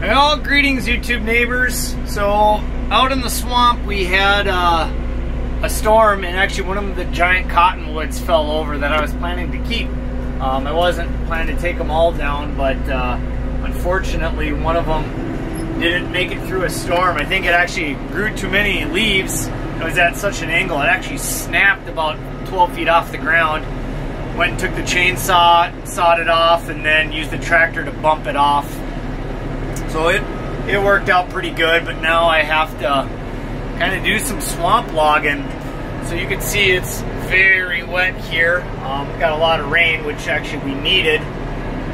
Well, greetings YouTube neighbors. So out in the swamp we had a storm, and actually one of the giant cottonwoods fell over that I was planning to keep. I wasn't planning to take them all down, but unfortunately one of them didn't make it through a storm. I think it actually grew too many leaves. It was at such an angle, it actually snapped about 12 feet off the ground. Went and took the chainsaw, sawed it off, and then used the tractor to bump it off. So it worked out pretty good, but now I have to kind of do some swamp logging. So you can see it's very wet here. Got a lot of rain, which actually we needed,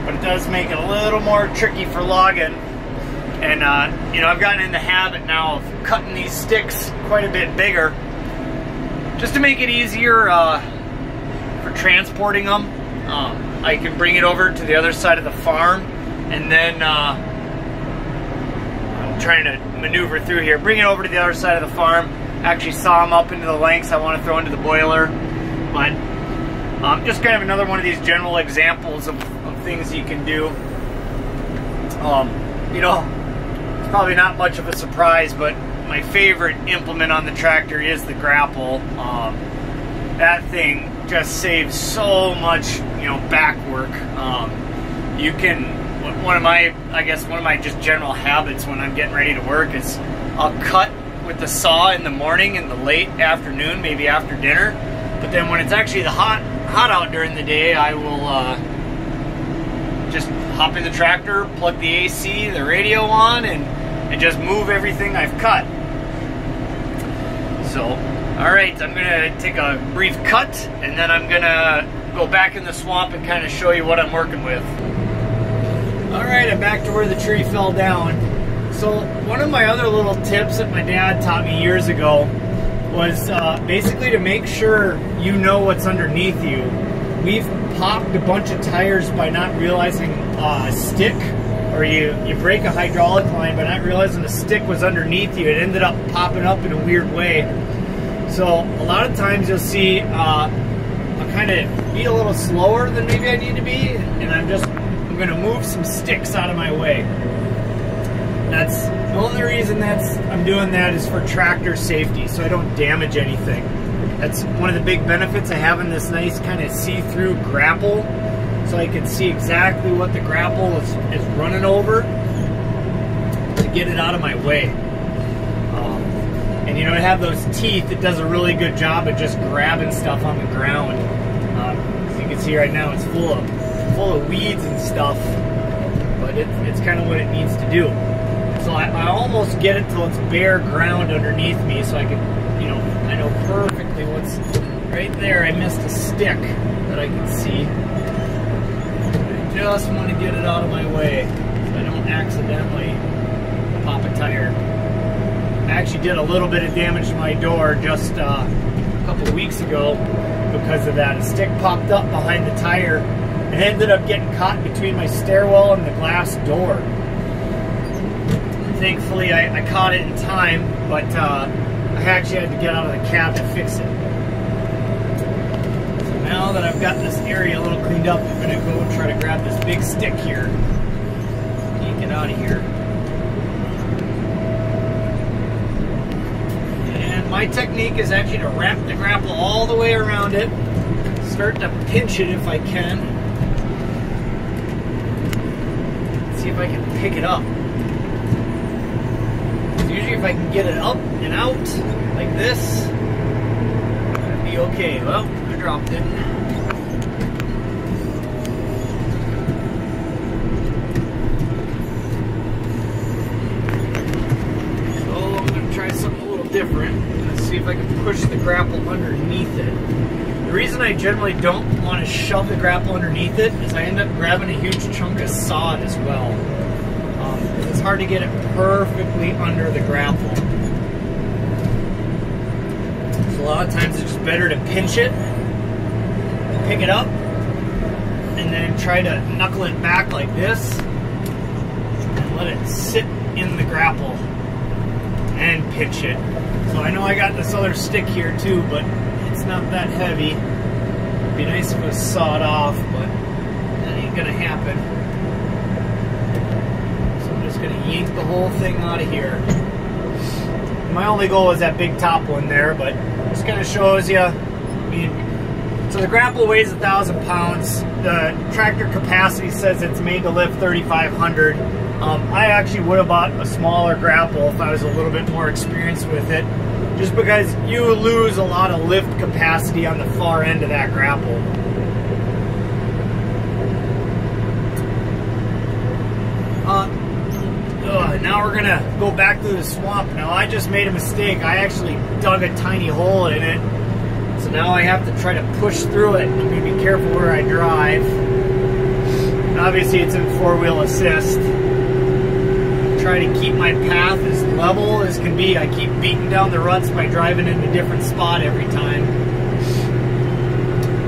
but it does make it a little more tricky for logging. And you know, I've gotten in the habit now of cutting these sticks quite a bit bigger, just to make it easier for transporting them. I can bring it over to the other side of the farm, and then I'm trying to maneuver through here, bring it over to the other side of the farm, actually saw them up into the lengths I want to throw into the boiler. But just kind of another one of these general examples of things you can do. You know, it's probably not much of a surprise, but my favorite implement on the tractor is the grapple. That thing just saves so much, you know, back work. You can, one of my just general habits when I'm getting ready to work is I'll cut with the saw in the morning and the late afternoon, maybe after dinner. But then when it's actually the hot out during the day, I will just hop in the tractor, plug the AC, the radio on, and just move everything I've cut. So, alright, I'm going to take a brief cut, and then I'm going to go back in the swamp and kind of show you what I'm working with. Alright, I'm back to where the tree fell down. So, one of my other little tips that my dad taught me years ago was basically to make sure you know what's underneath you. We've popped a bunch of tires by not realizing a stick, or you break a hydraulic line by not realizing a stick was underneath you. It ended up popping up in a weird way. So a lot of times you'll see I'll kind of be a little slower than maybe I need to be, and I'm going to move some sticks out of my way. That's the only reason I'm doing that is for tractor safety, so I don't damage anything. That's one of the big benefits of having this nice kind of see-through grapple, so I can see exactly what the grapple is running over to get it out of my way. And you know, to have those teeth, it does a really good job of just grabbing stuff on the ground. As you can see right now, it's full of weeds and stuff, but it's kind of what it needs to do. So I almost get it till it's bare ground underneath me, so I can, you know, I know perfectly what's right there. I missed a stick that I can see. I just want to get it out of my way so I don't accidentally pop a tire. I actually did a little bit of damage to my door just a couple of weeks ago because of that. A stick popped up behind the tire and ended up getting caught between my stairwell and the glass door. Thankfully, I caught it in time, but I actually had to get out of the cab to fix it. So now that I've got this area a little cleaned up, I'm going to go try to grab this big stick here. Yank it out of here. And my technique is actually to wrap the grapple all the way around it, start to pinch it if I can. See if I can pick it up. Usually if I can get it up and out like this, that'd be okay. Well, I dropped it. So I'm going to try something a little different. Let's see if I can push the grapple underneath it. The reason I generally don't want to shove the grapple underneath it is I end up grabbing a huge chunk of sod as well. It's hard to get it perfectly under the grapple. So a lot of times it's just better to pinch it, pick it up, and then try to knuckle it back like this, and let it sit in the grapple, and pinch it. So I know I got this other stick here too, but it's not that heavy. It'd be nice if it was sawed off, but that ain't gonna happen. Going to yank lift the whole thing out of here. My only goal is that big top one there, but just kind of shows you. I mean, so the grapple weighs 1,000 pounds. The tractor capacity says it's made to lift 3,500. I actually would have bought a smaller grapple if I was a little bit more experienced with it, just because you lose a lot of lift capacity on the far end of that grapple. Now we're gonna go back through the swamp. Now I just made a mistake. I actually dug a tiny hole in it. So now I have to try to push through it. I'm gonna be careful where I drive. And obviously it's in four-wheel assist. Try to keep my path as level as can be. I keep beating down the ruts by driving in a different spot every time.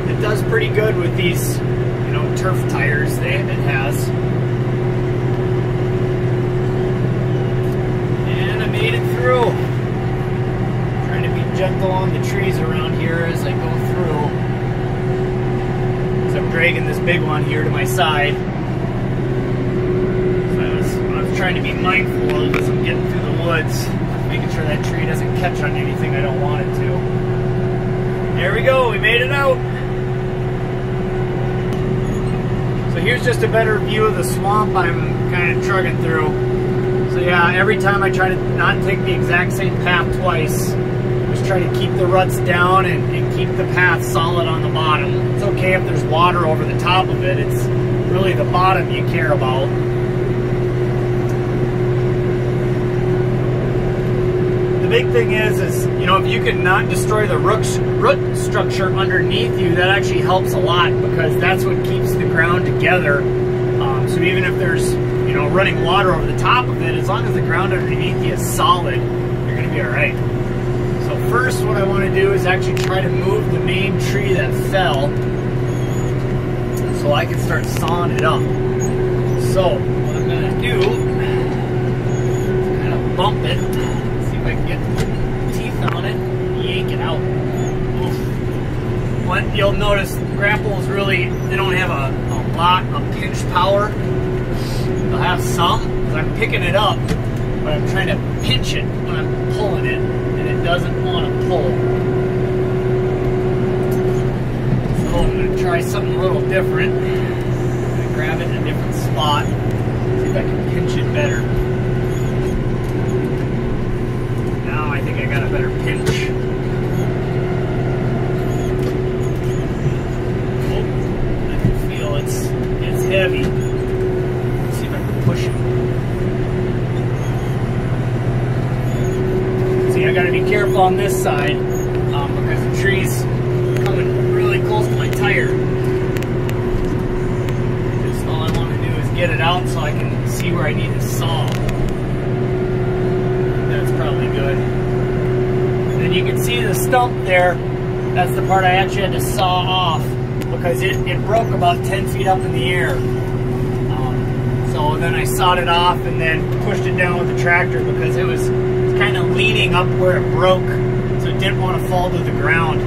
It does pretty good with these, you know, turf tires it has. Made it through. Trying to be gentle on the trees around here as I go through. So I'm dragging this big one here to my side. So I was trying to be mindful as I'm getting through the woods, making sure that tree doesn't catch on anything I don't want it to. There we go, we made it out. So here's just a better view of the swamp I'm kind of trucking through. So yeah, every time I try to not take the exact same path twice, just try to keep the ruts down and keep the path solid on the bottom. It's okay if there's water over the top of it, it's really the bottom you care about. The big thing is you know, if you can not destroy the root structure underneath you, that actually helps a lot, because that's what keeps the ground together. So even if there's, you know, running water over the top of it, as long as the ground underneath you is solid, you're going to be all right. So first, what I want to do is actually try to move the main tree that fell, so I can start sawing it up. So what I'm going to do is kind of bump it, see if I can get the teeth on it, and yank it out. Oof. One, you'll notice grapples really, they don't have a lot of pinch power. They'll have some, because I'm picking it up, but I'm trying to pinch it when I'm pulling it, and it doesn't want to pull. So I'm going to try something a little different. I'm going to grab it in a different spot, see if I can pinch it better. Now I think I got a better pinch. Oh, I can feel it's heavy. Push it. See, I got to be careful on this side because the tree's coming really close to my tire. Just all I want to do is get it out so I can see where I need to saw. That's probably good. And then you can see the stump there. That's the part I actually had to saw off because it broke about 10 feet up in the air. So then I sawed it off and then pushed it down with the tractor because it was kind of leaning up where it broke, so it didn't want to fall to the ground.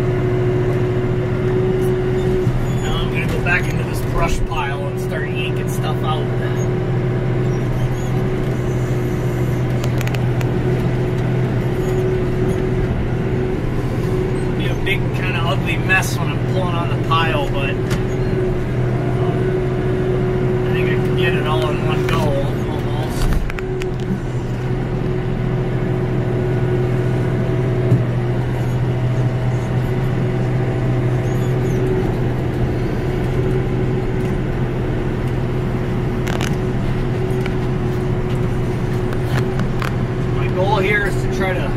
Now I'm going to go back into this brush pile and start yanking stuff out. It'll be a big kind of ugly mess when I'm pulling on the pile, but get it all in one go, almost. My goal here is to try to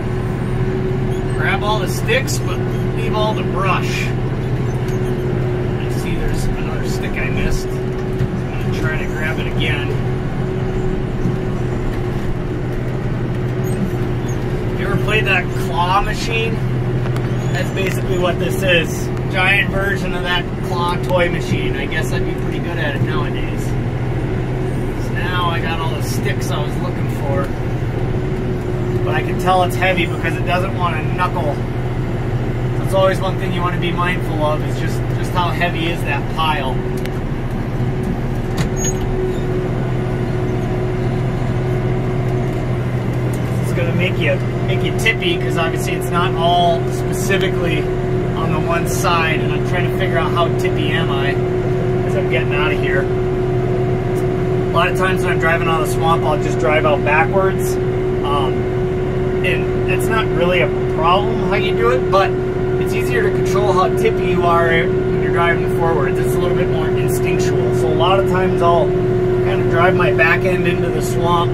grab all the sticks, but leave all the brush. I see there's another stick I missed. Trying to grab it again. You ever played that claw machine? That's basically what this is. Giant version of that claw toy machine. I guess I'd be pretty good at it nowadays. So now I got all the sticks I was looking for. But I can tell it's heavy because it doesn't want to knuckle. That's always one thing you want to be mindful of, is just how heavy is that pile. make you tippy, because obviously it's not all specifically on the one side, and I'm trying to figure out how tippy am I as I'm getting out of here. A lot of times when I'm driving out of the swamp, I'll just drive out backwards, and it's not really a problem how you do it, but it's easier to control how tippy you are when you're driving forwards. It's a little bit more instinctual. So a lot of times I'll kind of drive my back end into the swamp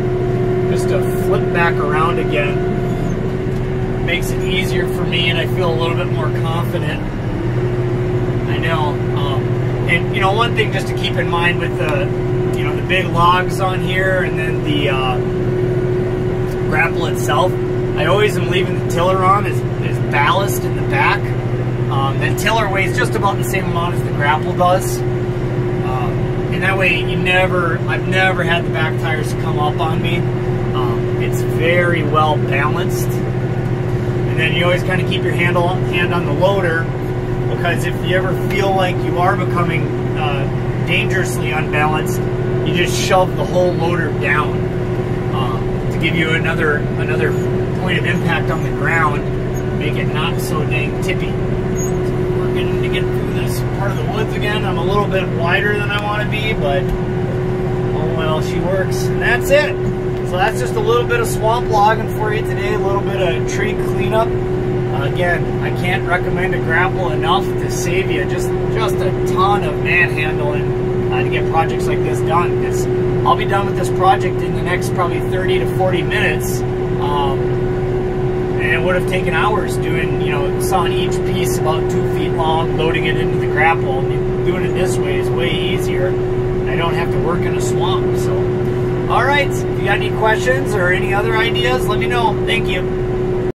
just to flip back around again. It makes it easier for me, and I feel a little bit more confident. I know. And you know, one thing just to keep in mind with the, you know, the big logs on here, and then the grapple itself, I always am leaving the tiller on as ballast in the back. The tiller weighs just about the same amount as the grapple does. And that way I've never had the back tires come up on me. It's very well balanced. And then you always kind of keep your hand on the loader, because if you ever feel like you are becoming dangerously unbalanced, you just shove the whole loader down to give you another point of impact on the ground, make it not so dang tippy. So we're getting to get through this part of the woods again. I'm a little bit wider than I want to be, but oh well, she works. And that's it. So that's just a little bit of swamp logging for you today, a little bit of tree cleanup. Again, I can't recommend a grapple enough to save you just a ton of manhandling to get projects like this done, because I'll be done with this project in the next probably 30 to 40 minutes. And it would have taken hours doing, you know, sawing each piece about 2 feet long, loading it into the grapple. Doing it this way is way easier. I don't have to work in a swamp. So, all right, if you got any questions or any other ideas, let me know. Thank you.